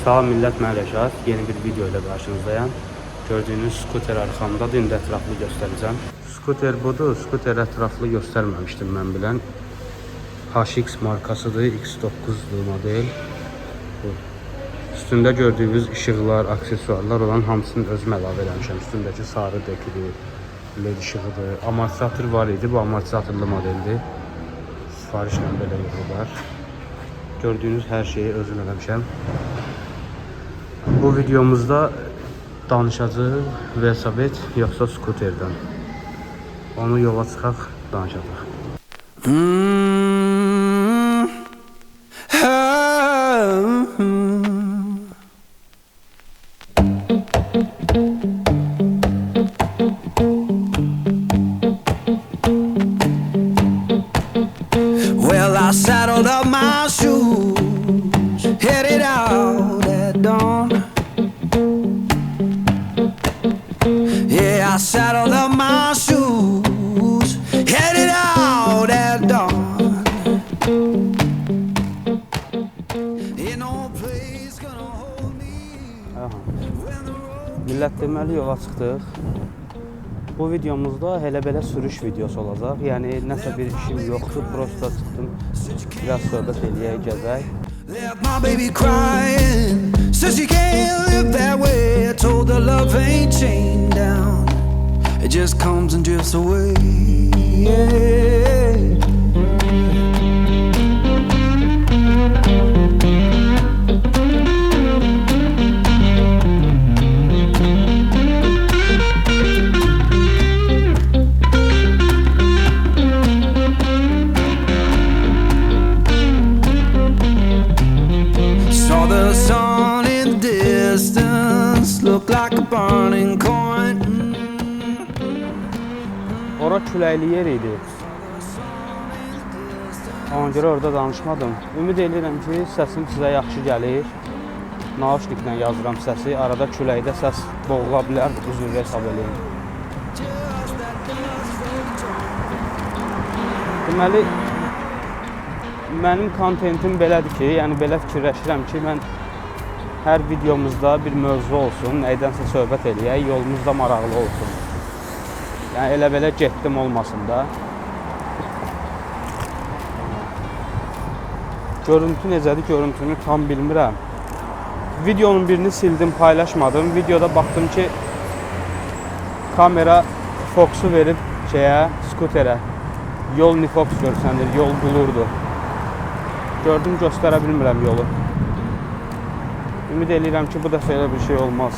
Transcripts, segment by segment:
Salam millət, mən Rəşad. Yeni bir video ilə qarşınızdayım. Gördüyünüz skuter arxamdadır. İndi ətraflı göstərəcəm. Skuter budur. Skuter ətraflı göstərməmişdim mən bilən. HX markasıdır. X9'dur model. Bu. Üstündə gördüyünüz işıqlar, aksesuarlar olan hamısını özüm əlavə eləmişəm. Üstündəki sarı dekli, LED işığıdır. Amortisator var idi. Bu amortisatorlu modeldir. Sifarişlə belə yığırlar. Gördüyünüz hər şeyi özüm eləmişəm. Bu videomuzda danışacağıq velosiped yoxsa skuterdən. Onu yola çıxaq, danışacaq. Well, I saddled up my shoes, headed out at dawn. Yeah, I saddled up my shoes, headed out at dawn. Ain't no place gonna hold me. Millət, deməli yola çıxdıq. Bu videomuzda elə-belə sürüş videosu olacaq. Yəni nəsə bir işim yoxdur, prosta çıxdım. Biraz söhbət eləyək, gəzək. Left my baby crying, says she can't live that way. I told her love ain't chained down, it just comes and drifts away. Yeah. Saw the sun in the distance, looked like a burning coin. Ora küləkli yer idi. Ona görə orada danışmadım. Ümid edirəm ki, səsim sizə yaxşı gəlir. Naushniklə yazıram səsi. Arada küləkdə səs boğula bilər, üzr hesab edin. Deməli, mənim kontentim belədir ki, yəni belə fikirləşirəm ki, mən hər videomuzda bir mövzu olsun, nədənsə söhbət eləyək, yolumuzda maraqlı olsun. Yəni elə-belə getdim olmasın da. Görüntü necədir, görüntünü tam bilmirəm. Videonun birini sildim, paylaşmadım. Videoda baxdım ki, kamera fokusu verib skuterə. Yol nifoks görsənir, yol bulurdu. Gördüm, göstərə bilmirəm yolu. Ümid edirəm ki, bu dəfə elə bir şey olmaz.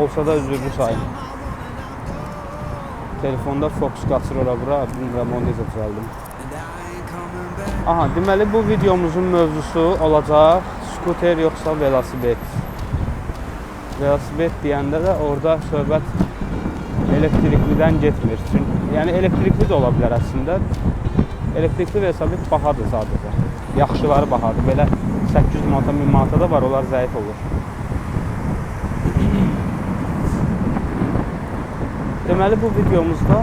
Olsa da üzürlü sayın. Telefonda fokus qaçır ora-bura, bilmirəm onu necə düzəldim. Aha, deməli bu videomuzun mövzusu olacaq skuter yoxsa velosiped. Velosiped deyəndə də orada söhbət elektriklidən getmir. Yəni elektrikli də ola bilər əslində. Elektrikli velosiped bahadır sadəcə. Yaxşıları bahadır. Belə 800 manata, 1000 manata da var, onlar zəif olur. Deməli bu videomuzda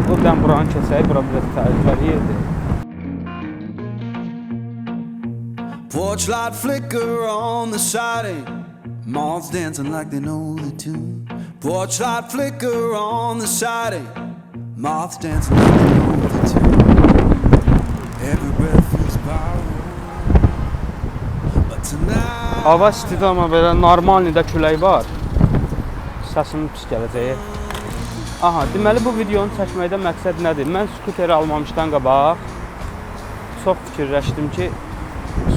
buradan buranı keçək, bura biraz təhlükəli yerdir. Porch light flicker on the siding, moths dancing like they know the tune. Porch light flicker on the siding, moths dancing like they know the tune. Every breath feels borrowed, but tonight. Hava istidir, amma belə normalnidə külək var. Səsim pis gələcək. Aha, deməli bu videonu çəkməkdə məqsəd nədir? Mən skuteri almamışdan qabaq çox fikirləşdim ki,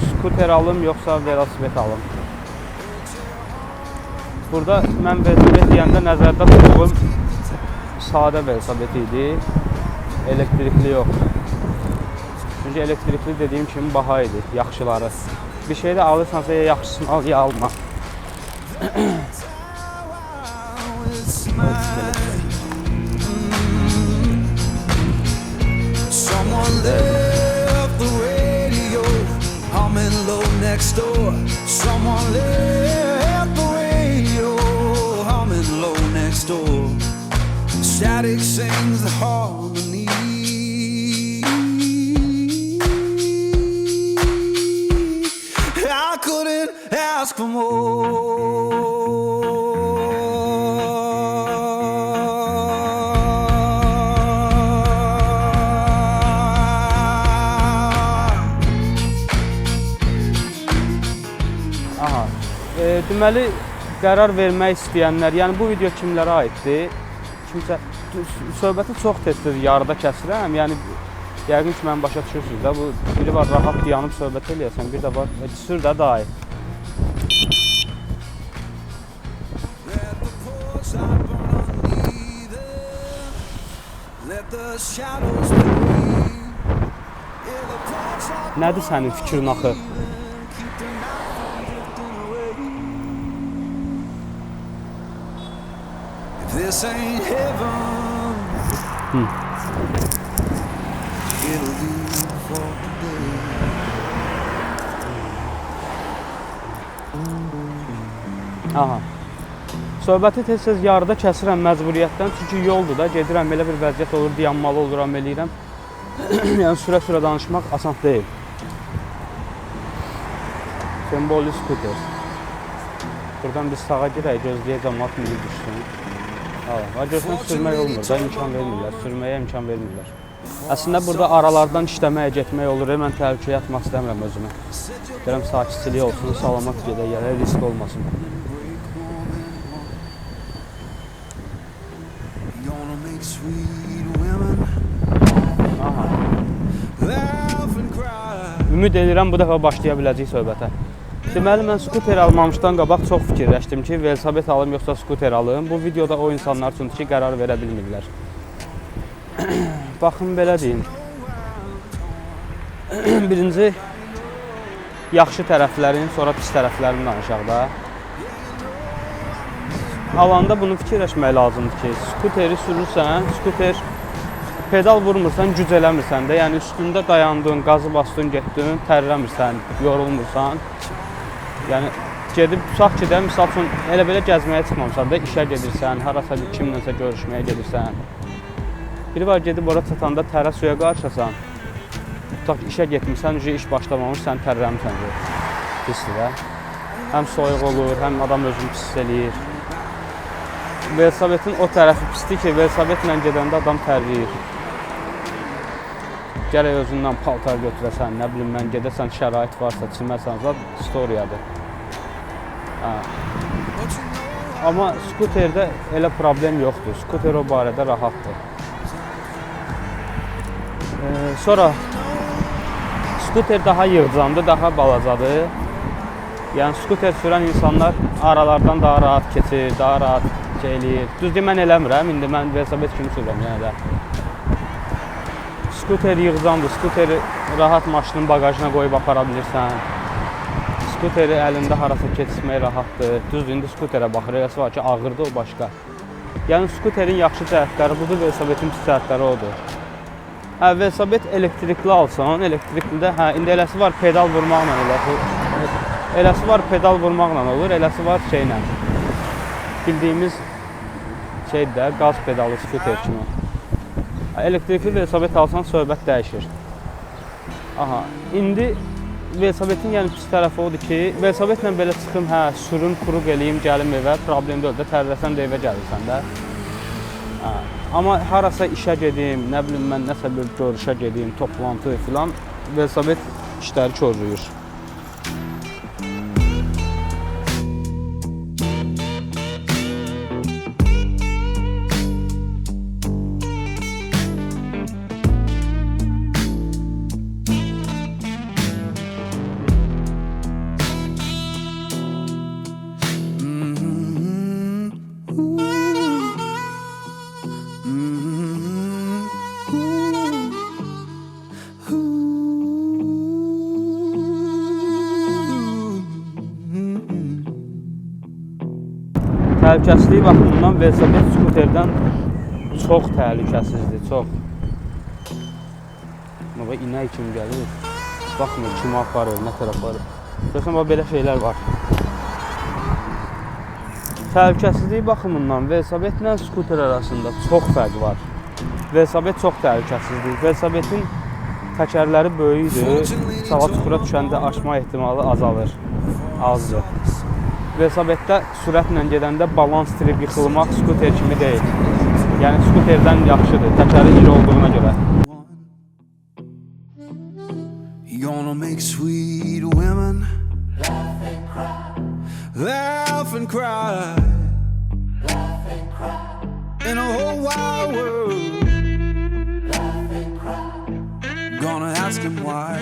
skuter alım yoxsa velosiped alım. Burada mən velosiped deyəndə nəzərdə tutduğum sadə velosiped idi, elektrikli yox. Çünki elektrikli dediyim kimi baha idi, yaxşıları. Bir şey də alırsansa ya yaxşısını al, ya alma. Someone left the radio humming low next door. Someone left the radio humming low next door. Static sings the harmony. I couldn't ask for more. Aha. Deməli, qərar vermək istəyənlər, yəni bu video kimlərə aiddir? Kimsə söhbəti çox tez-tez yarıda kəsirəm. Yəni yəqin ki, mən başa düşürsünüz də. Bu biri var rahat dayanıb söhbət eləyəsən, bir də var sür də dayı. Nədir sənin fikrin axı? This ain't heaven. It'll do for today. Aha. Söhbəti tez-tez yarıda kəsirəm məcburiyyətdən, çünki yoldur da, gedirəm, elə bir vəziyyət olur, dayanmalı oluram, eləyirəm. Yəni sürə-sürə danışmaq asan deyil. Sembolli skuter. Buradan biz sağa girək, gözləyəcəm, at mili düşsün. Görsən sürmək olmur da, imkan vermirlər, sürməyə imkan vermirlər. Əslində burada aralardan işləməyə getmək olur, mən təhlükəyə atmaq istəmirəm özümü. Deyirəm, sakitçilik olsun, salamat gedək, yəni risk olmasın. Aha. Ümid edirəm bu dəfə başlaya biləcək söhbətə. Deməli, mən skuter almamışdan qabaq çox fikirləşdim ki, velosiped alım yoxsa skuter alım. Bu videoda o insanlar üçündür ki, qərar verə bilmirlər. Baxın, belə deyim. Birinci, yaxşı tərəflərin, sonra pis tərəflərini danışaq da. Alanda bunu fikirləşmək lazımdır ki, skuteri sürürsən, skuter pedal vurmursan, güc eləmirsən də. Yəni, üstündə dayandın, qazı bastın, getdin, tərləmirsən, yorulmursan. Yəni, gedib, tutaq ki də, misal üçün, elə belə gəzməyə çıxmamısan da, işə gedirsən, harasa bir kimlənsə görüşməyə gedirsən. Biri var, gedib ora çatanda tərə suya qarşısan, tutaq ki, işə getmirsən, iş başlamamış, sən tərləmirsən, pisdir də. Həm soyuq olur, həm adam özünü pis eləyir. Velosipedin o tərəfi pisdir ki, velosipedlə gedəndə adam tərləyir. Gərək özündən paltar götürəsən, nə bilim mən gedəsən, şərait varsa, çiməsən, zat istoriyadır. Amma skuterdə elə problem yoxdur, skuter o barədə rahatdır. Sonra, skuter daha yığcandır, daha balacadır. Yəni, skuter sürən insanlar aralardan daha rahat keçir, daha rahat şey eləyir. Düzdür, mən eləmirəm, indi mən velosiped kimi sürürəm, yəni də. Skuter yığcandır, skuteri rahat maşının bagajına qoyub apara bilirsən. Skuteri əlində harasa keçirmək rahatdır. Düzdür, indi skuterə baxır, eləsi var ki, ağırdır, o başqa. Yəni, skuterin yaxşı cəhətləri budur, velosipedin pis cəhətləri odur. Velosiped elektrikli alsan, elektriklidə, indi eləsi var pedal vurmaqla eləsi var pedal vurmaqla olur, eləsi var şeylə. Bildiyimiz şeydir də, qaz pedalı skuter kimi. Elektrikli velosiped alsan, söhbət dəyişir. Aha, indi velosipedin yəni pis tərəfi odur ki, velosipedlə belə çıxım, sürüm, quruq eləyim, gəlim evə, problem deyil də, tərləsən də evə gəlirsən də. Amma harasa işə gedim, nə bilim mən nəsə bir görüşə gedim, toplantı filan, velosiped işləri körlüyür. Təhlükəsizlik baxımından velosiped skuterdən çox təhlükəsizdir, çox. Baba, inək kimi gəlir, baxmır, kimi aparır, nə tərəf aparır. Görürsən, belə şeylər var. Təhlükəsizlik baxımından velosipedlə skuter arasında çox fərq var. Velosiped çox təhlükəsizdir. Velosipedin təkərləri böyükdür, çala çuxura düşəndə aşma ehtimalı azalır, azdır. Velosipeddə sürətlə gedəndə balans itirib yıxılmaq skuter kimi deyil. Yəni skuterdən yaxşıdır, təkəri iri olduğuna görə. You're gonna make sweet women laugh and cry in a whole wide world. Gonna ask him why,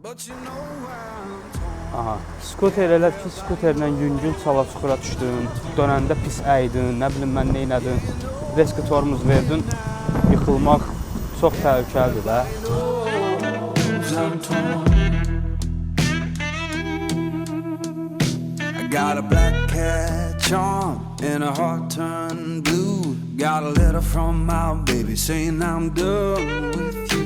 but you know I'm torn. Aha, skuter elə ki, skuterlə yüngül çala çuxura düşdün, dönəndə pis əydin, nə bilim mən neynədin, riski tormuz verdin, yıxılmaq çox təhlükəlidir də. I'm torn. I got a black cat charm and a heart turned blue. Got a letter from my baby saying I'm done with you.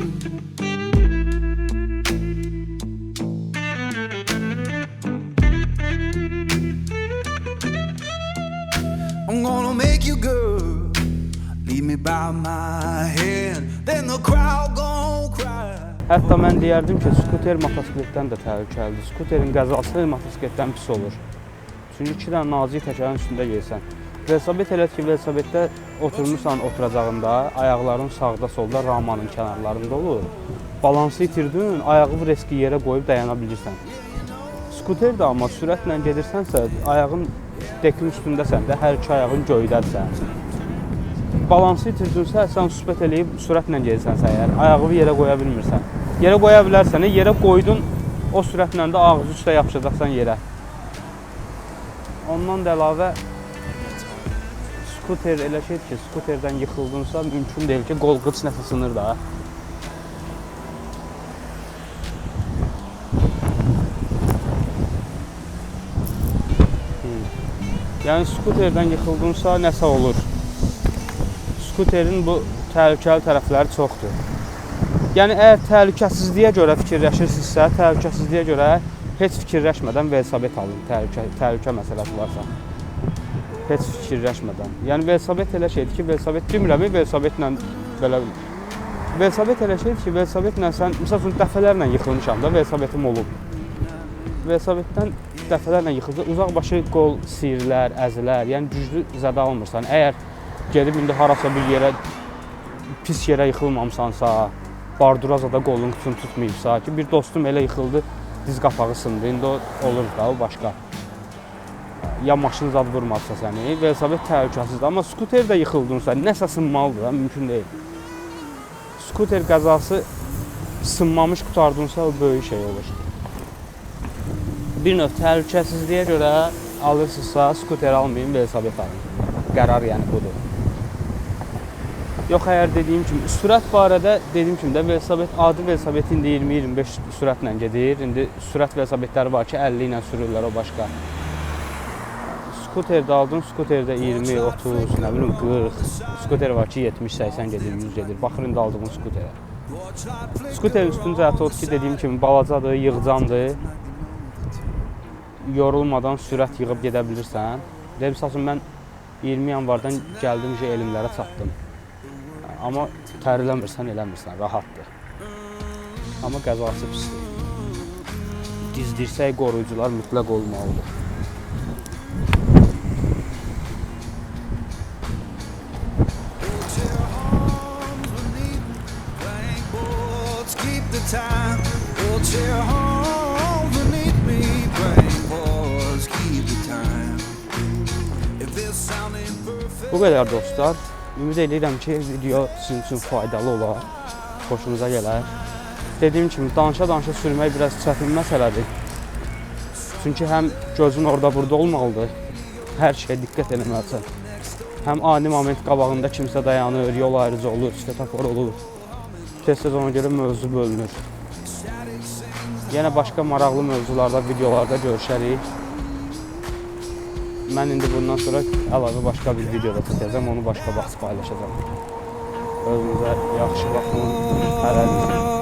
I'm gonna make you good, leave me by my hand, then the crowd gon' cry. Hətta mən deyərdim ki, skuter motosikletdən də təhlükəlidir. Skuterin qəzası motosikletdən pis olur. Çünki 2 dənə nazik təkərin üstündə yeyirsən. Velosiped elə ki, velosipeddə oturmuşsan oturacağında, ayaqların sağda solda ramanın kənarlarında olur. Balansı itirdin, ayağı reski yerə qoyub dayana bilirsən. Skuter də amma sürətlə gedirsənsə, ayağın dekin üstündəsən də, hər iki ayağın göydədirsən. Balansı itirdinsə, sən sübət eləyib sürətlə gedirsənsə əgər, ayağı yerə qoya bilmirsən. Yerə qoya bilərsən, yerə qoydun, o sürətlə də ağzı üstə yapışacaqsan yerə. Ondan da əlavə, skuter elə şeydir ki, skuterdən yıxıldınsa, mümkün deyil ki, qol qıç nəsə sınır da. Yəni, skuterdən yıxıldınsa, nəsə olur. Skuterin bu təhlükəli tərəfləri çoxdur. Yəni, əgər təhlükəsizliyə görə fikirləşirsinizsə, təhlükəsizliyə görə heç fikirləşmədən velosiped alın, təhlükə məsələsi varsa. Heç fikirləşmədən. Yəni, velosiped elə şeydir ki, velosiped bilmirəm, velosipedlə belə... Velosiped elə şeydir ki, velosipedlə sən, misal üçün, dəfələrlə yıxılmışam da, velospidedim olub. Velosipeddən dəfələrlə yıxılır, uzaq başı qol siyirlər, əzilər, yəni güclü zədə almırsan. Əgər gedib indi harasa bir yerə, pis yerə yıxılmamsansa, bardurazada qolun qıçını tutmayıbsa ki, bir dostum elə yıxıldı, diz qapağı sındı, indi o olur da, o başqa. Ya maşın zad vurmazsa səni, velosiped təhlükəsizdir, amma skuter də yıxıldınsa, nəsə sınmalıdır da, mümkün deyil. Skuter qəzası sınmamış qutardınsa, o böyük şey olur. Bir növ təhlükəsizliyə görə alırsınızsa, skuter almayın, velosiped alın. Qərar yəni budur. Yox, əgər dediyim kimi, sürət barədə dediyim kimi də velosiped, adi velosiped indi 20-25 sürətlə gedir. İndi sürət velosipedləri var ki, 50 ilə sürürlər, o başqa. Skuterdə aldın, skuterdə 20, 30, nə bilim 40. Skuter var ki, 70-80 gedir, 100 gedir. Baxır indi aldığın skuterə. Skuterin üstüncə həyatı odur ki, dediyim kimi, balacadır, yığcandır. Yorulmadan sürət yığıb gedə bilirsən. Misal mən 20 yanvardan gəldim ki, elmlərə çatdım. Amma təriləmirsən, eləmirsən, rahatdır. Amma qəzası pisdir. Diz-dirsək qoruyucular mütləq olmalıdır. Bu qədər dostlar. Ümid edirəm ki, video sizin üçün faydalı olar, xoşunuza gələr. Dediyim kimi, danışa-danışa sürmək biraz çətin məsələdir. Çünki həm gözün orada-burada olmalıdır, hər şeyə diqqət eləməlisən. Həm ani moment qabağında kimsə dayanır, yol ayrıcı olur, svetofor olur. Tez-tez ona görə mövzu bölünür. Yenə başqa maraqlı mövzularda, videolarda görüşərik. Mən indi bundan sonra əlavə başqa bir videoda tutacağım, onu başqa vaxt paylaşacağım. Özünüzə yaxşı baxın, hələlik.